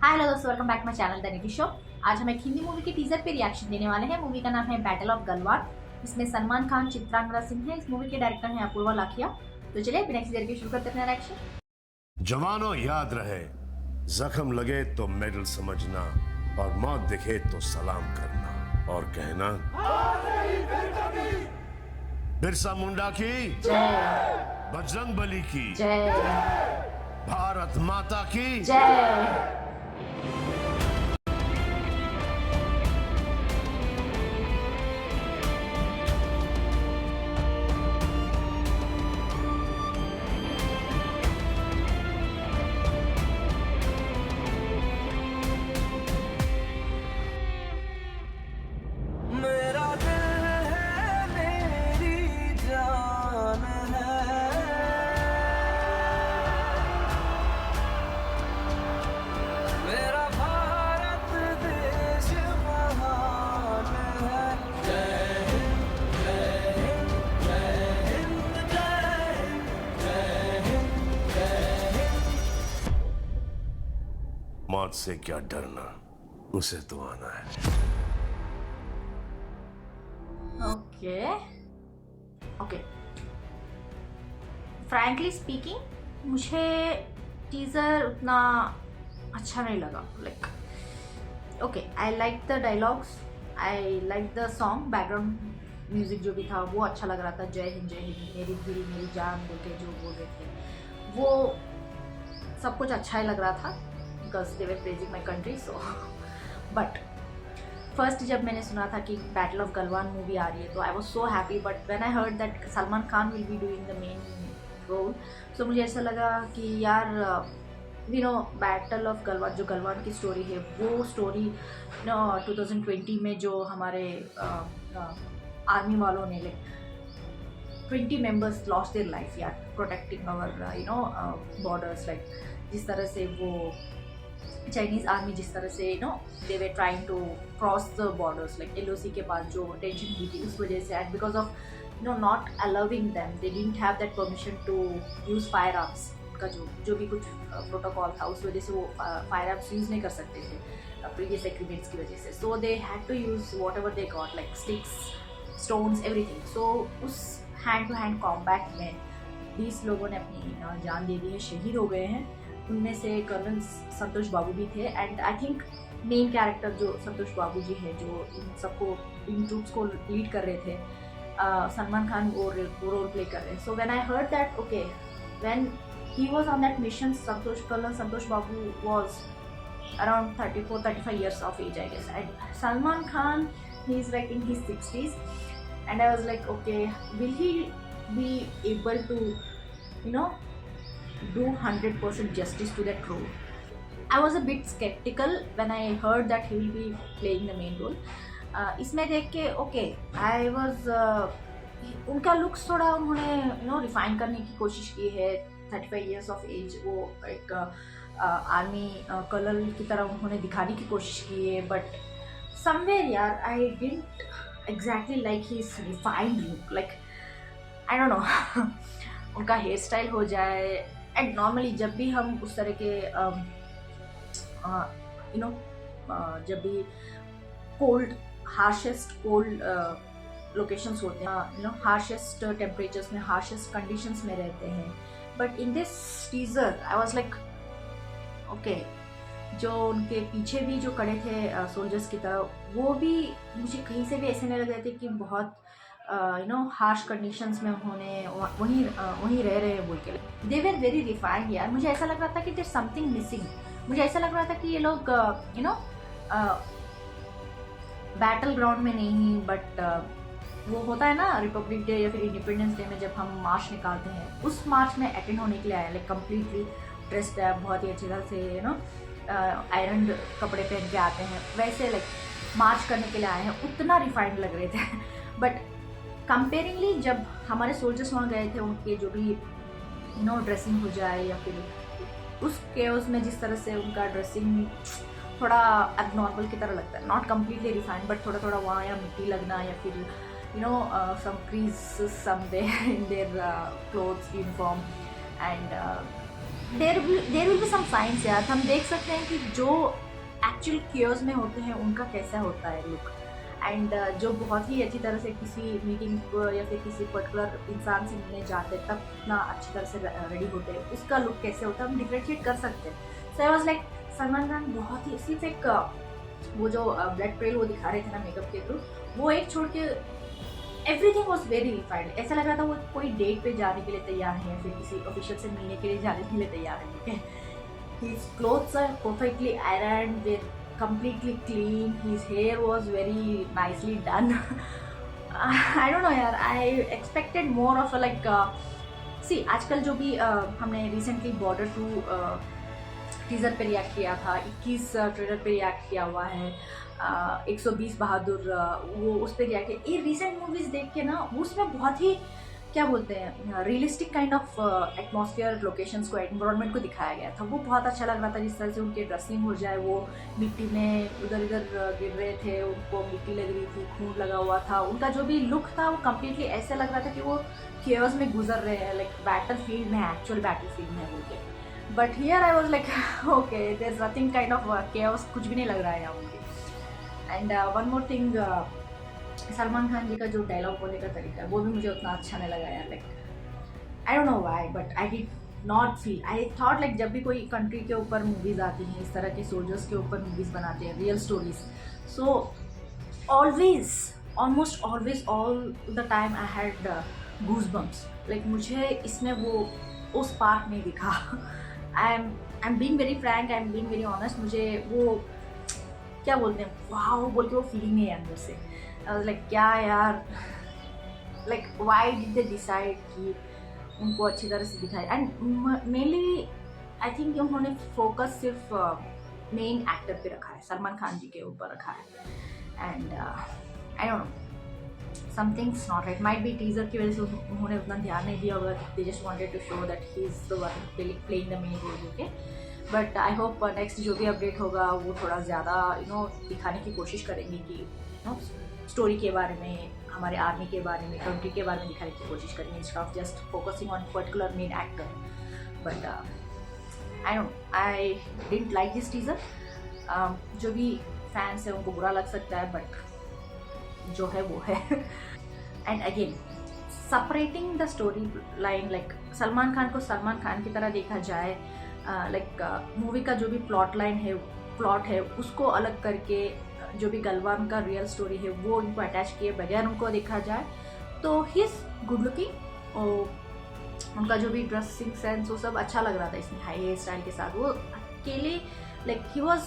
हाय hello दोस्तों, welcome back to my channel the Nidhi show. आज हम एक हिंदी मूवी के टीजर पे रिएक्शन देने वाले हैं। मूवी का नाम है बैटल ऑफ गलवान। इसमें सलमान खान, चित्रांगदा सिंह है। इस मूवी के डायरेक्टर हैं अपूर्वा लाखिया। तो चलिए बिना किसी देर के शुरू करते हैं अपना रिएक्शन। जवानों याद रहे, जख्म लगे तो मेडल समझना और मौत दिखे तो सलाम करना और कहना बिरसा मुंडा की जय, बजरंग बली की जय, भारत माता की जय। मेरा दिल है मेरी जान है, मेरा भारत देश महान है। जय हिंद जय हिंद जय हिंद जय हिंद जय हिंद जय हिंद। मौत से क्या डरना, उसे तो आना है। ओके ओके, फ्रैंकली स्पीकिंग मुझे टीजर उतना अच्छा नहीं लगा। Like okay, I like the dialogues, I like the song, background music जो भी था वो अच्छा लग रहा था। जय हिंद मेरी दिल मेरी जान बोल के जो बोल रहे थे वो सब कुछ अच्छा ही लग रहा था, because they were praising my country. So but first जब मैंने सुना था कि बैटल ऑफ गलवान मूवी आ रही है तो I was so happy. But when I heard that Salman Khan will be doing the main role, so मुझे ऐसा लगा कि यार you know battle of Galwan, जो गलवान की स्टोरी है वो स्टोरी 2020 में जो हमारे आर्मी वालों ने like 20 members lost their life यार प्रोटेक्टिंग आवर बॉर्डर्स। लाइक जिस तरह से वो चाइनीज आर्मी जिस तरह से they were trying to cross the borders like LOC के पास जो टेंशन हुई थी उस वजह से, and because of not allowing them, they didn't have that permission to use firearms का जो भी कुछ प्रोटोकॉल था उस वजह से वो फायर आर्म्स यूज नहीं कर सकते थे प्रीवियस एग्रीमेंट्स की वजह से। So they had to use whatever they got like sticks, stones, everything. So उस हैंड टू हैंड कॉम्बैट में 20 लोगों ने अपनी जान दे दी है, शहीद हो गए हैं। उनमें से कर्नल संतोष बाबू भी थे, and I think main character जो संतोष बाबू जी है जो इन सबको, इन ट्रूप्स को लीड कर रहे थे, सलमान खान वो रोल प्ले कर रहे हैं। So when I heard that okay, when he was on that mission, colonel Santosh Babu was around 34-35 years of age I guess, and Salman Khan, he is like in his 60s, and I was like okay, will he be able to do 100% justice to that role? I was a bit skeptical when I heard that he will be playing the main role. इसमें देख के okay, I was उनका looks थोड़ा उन्होंने refine करने की कोशिश की है। 35 years ऑफ एज, वो एक आर्मी कलर की तरह उन्होंने दिखाने की कोशिश की है। बट समवेयर यार I didn't exactly like his refined look, like I don't no उनका हेयर स्टाइल हो जाए, एंड नॉर्मली जब भी हम उस तरह के जब भी कोल्ड, हार्शेस्ट कोल्ड लोकेशंस होते हैं, हार्शेस्ट टेम्परेचर्स में, हार्शेस्ट कंडीशंस में रहते हैं। But in this teaser I was like okay, जो उनके पीछे भी जो खड़े थे सोल्जर्स की तरह, वो भी मुझे कहीं से भी ऐसे नहीं लग रहे थे कि बहुत हार्श कंडीशंस में उन्होंने वहीं रह रहे हैं बोल के। दे वर वेरी रिफाइंड यार। मुझे ऐसा लग रहा था कि देयर समथिंग मिसिंग। मुझे ऐसा लग रहा था कि ये लोग बैटल ग्राउंड में नहीं, बट वो होता है ना रिपब्लिक डे या फिर इंडिपेंडेंस डे में जब हम मार्च निकालते हैं, उस मार्च में अटेंड होने के लिए आया, लाइक कम्प्लीटली ड्रेस्ड है, बहुत ही अच्छी तरह से आयरन कपड़े पहन के आते हैं, वैसे लाइक मार्च करने के लिए आए हैं, उतना रिफाइंड लग रहे थे। बट कंपेयरिंगली जब हमारे सोल्जर्स वहाँ गए थे, उनके जो भी ड्रेसिंग हो जाए या फिर उस केओस में जिस तरह से उनका ड्रेसिंग थोड़ा एबनॉर्मल की तरह लगता है, नॉट कम्प्लीटली रिफाइंड बट थोड़ा थोड़ा वहाँ या मिट्टी लगना या फिर some creases somewhere in their clothes uniform, and there will be some science यार, हम देख सकते हैं कि जो एक्चुअल केयर्स में होते हैं उनका कैसा होता है लुक, एंड जो बहुत ही अच्छी तरह से किसी मीटिंग को या फिर किसी पर्टिकुलर इंसान से मिलने जाते हैं तब इतना अच्छी तरह से रेडी होते हैं, उसका लुक कैसे होता है हम डिफ्रेंशिएट कर सकते हैं। So I was like Salman Khan बहुत ही सिर्फ एक वो जो ब्लड ट्रेल वो दिखा रहे थे ना मेकअप के थ्रू, वो एक छोड़ के एवरीथिंग वॉज वेरी रिफाइंड। ऐसा लग रहा था वो कोई डेट पे जाने के लिए तैयार है या फिर किसी ऑफिशियल से मिलने के लिए जाने के लिए तैयार है। ठीक है, his clothes are perfectly ironed, they're completely clean, his hair was very nicely done. I don't know यार, I expected more of a like see आजकल जो भी हमने रिसेंटली बॉर्डर 2 टीज़र पे रिएक्ट किया था, 21 ट्रेलर पे रिएक्ट किया हुआ है, 120 बहादुर वो उस पर रिएक्ट किया। ये रिसेंट मूवीज़ देख के ना उसमें बहुत ही क्या बोलते हैं realistic kind of atmosphere, locations को, एनवायरनमेंट को दिखाया गया था। वो बहुत अच्छा लग रहा था, जिस तरह से उनके ड्रेसिंग हो जाए, वो मिट्टी में उधर इधर गिर रहे थे, उनको मिट्टी लग रही थी, खून लगा हुआ था, उनका जो भी लुक था वो कम्प्लीटली ऐसे लग रहा था कि वो केयर्स में गुजर रहे हैं, लाइक बैटल फील्ड में, एक्चुअल बैटल फील्ड में बोल के। But here I was like okay there is nothing kind of cares, कुछ भी नहीं लग रहा है यहाँ मुझे। And one more thing, Salman Khan ji का जो डायलॉग बोलने का तरीका है वो भी मुझे उतना अच्छा नहीं लगा यार। Like I don't know why but I did not feel, I thought like जब भी कोई कंट्री के ऊपर मूवीज़ आती हैं, इस तरह के सोल्जर्स के ऊपर मूवीज़ बनाते हैं, real stories, so always almost always all the time I had goose bumps. Like मुझे इसमें वो उस पार्ट नहीं दिखा। I am being very Frank, I am being very honest, मुझे वो क्या बोलते हैं वाओ बोल के वो फीलिंग नहीं है अंदर से। लाइक क्या यार, like why did they decide कि उनको अच्छी तरह से दिखाए। एंड मेनली आई थिंक उन्होंने फोकस सिर्फ मेन एक्टर पे रखा है, सलमान खान जी के ऊपर रखा है। And I don't know, something's not right, might be teaser की वजह से उन्होंने उतना ध्यान नहीं दिया होगा, they just wanted to show that he is the one playing the main role. Okay, but I hope next जो भी अपडेट होगा वो थोड़ा ज़्यादा दिखाने की कोशिश करेंगे कि स्टोरी के बारे में, हमारे आर्मी के बारे में, कंट्री के बारे में दिखाने की कोशिश करेंगे, instead of just focusing on particular main actor. But I didn't like this teaser. जो भी फैंस है उनको बुरा लग सकता है, बट जो है वो है। And again separating the story line, like Salman Khan को सलमान खान की तरह देखा जाए, लाइक मूवी का जो भी प्लॉट है उसको अलग करके जो भी गलवान का रियल स्टोरी है वो उनको अटैच किए बगैर उनको देखा जाए तो ही इज गुड लुकिंग। और उनका जो भी ड्रेसिंग सेंस वो सब अच्छा लग रहा था इसमें, हाई हेयर स्टाइल के साथ। वो अकेले like he was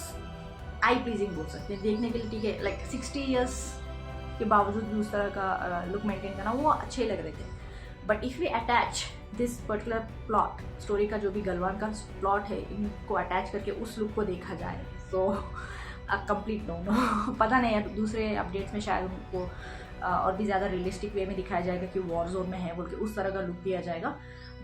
I pleasing बोल सकते हैं देखने के लिए। ठीक है, लाइक 60 ईयर्स के बावजूद भी उस तरह का लुक मेंटेन करना वो अच्छे लग रहे थे। But if we attach this particular plot, story का जो भी गलवान का प्लॉट है, इनको अटैच करके उस लुक को देखा जाए तो कंप्लीट नो। पता नहीं यार, दूसरे अपडेट्स में शायद उनको और भी ज़्यादा रियलिस्टिक वे में दिखाया जाएगा कि वॉर जोन में है बोल के उस तरह का लुक दिया जाएगा।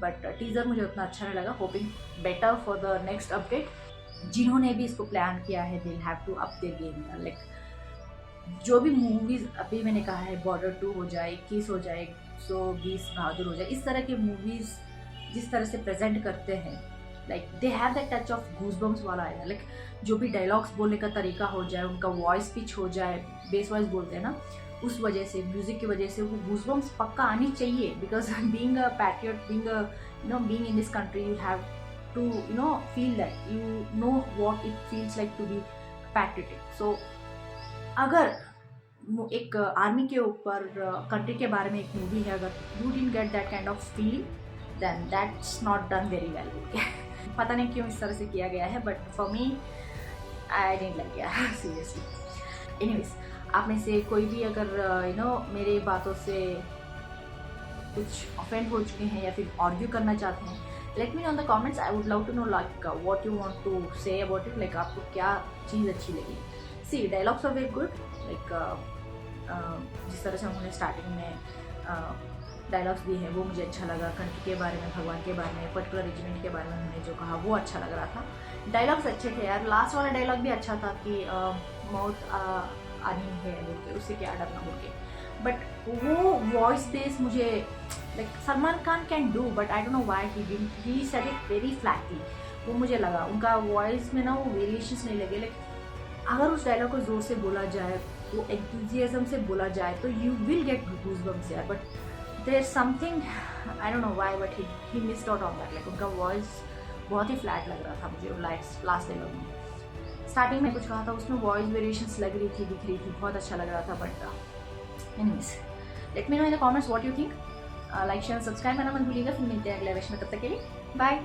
बट टीज़र मुझे उतना अच्छा नहीं लगा। Hoping better for the next update. जिन्होंने भी इसको प्लान किया है they have to up their game. Like जो भी मूवीज़ अभी मैंने कहा है, बॉर्डर 2 हो जाए, 21 हो जाए, 120 बहादुर हो जाए, इस तरह के मूवीज़ जिस तरह से प्रेजेंट करते हैं, like they have that touch of goosebumps वाला है। लाइक जो भी डायलॉग्स बोलने का तरीका हो जाए, उनका वॉइस पिच हो जाए, बेस वॉइस बोलते हैं ना, उस वजह से, म्यूजिक की वजह से वो गूजबम्स पक्का आनी चाहिए। Because being a patriot, being in this country, you have to feel that, you know what it feels like to be patriotic. So अगर एक आर्मी के ऊपर कंट्री के बारे में एक मूवी है, अगर you didn't get that kind of feeling then that's not done very well. पता नहीं क्यों इस तरह से किया गया है, but for me I didn't like it seriously. Anyways, आप में से कोई भी अगर मेरे बातों से कुछ ऑफेंड हो चुके हैं या फिर आर्ग्यू करना चाहते हैं, let me know in the comments. I would love to know like what you want to say about it. Like आपको क्या चीज़ अच्छी लगी। See dialogues are very good. Like जिस तरह से उन्होंने स्टार्टिंग में डायलॉग्स दिए हैं वो मुझे अच्छा लगा। कंट्री के बारे में, भगवान के बारे में, पर्टिकुलर रेजिमेंट के बारे में उन्होंने जो कहा वो अच्छा लग रहा था। डायलॉग्स अच्छे थे यार। लास्ट वाला डायलॉग भी अच्छा था कि मौत आनी है बोल के, उससे क्या डरना बोल के। बट वो वॉइस बेस मुझे like Salman Khan can do but I don't know why he said it very Flatley. वो मुझे लगा उनका वॉइस में ना वो वेरिएशंस नहीं लगे। लाइक अगर उस डायलॉग को जोर से बोला जाए, वो एंथुजियाज्म से बोला जाए तो यू विल गेट गूज़बम्प्स यार। But there something I don't know why but he missed out on that. Like उनका वॉइस बहुत ही फ्लैट लग रहा था मुझे लास्ट डायलॉग में। स्टार्टिंग में कुछ कहा था उसमें वॉइस वेरिएशंस लग रही थी, दिख रही थी, बहुत अच्छा लग रहा था। But anyways late me know in the comments what you think. Like share subscribe करना मत भूलिएगा। फिर मिलते हैं अगले विषय में, तब तक के लिए बाय।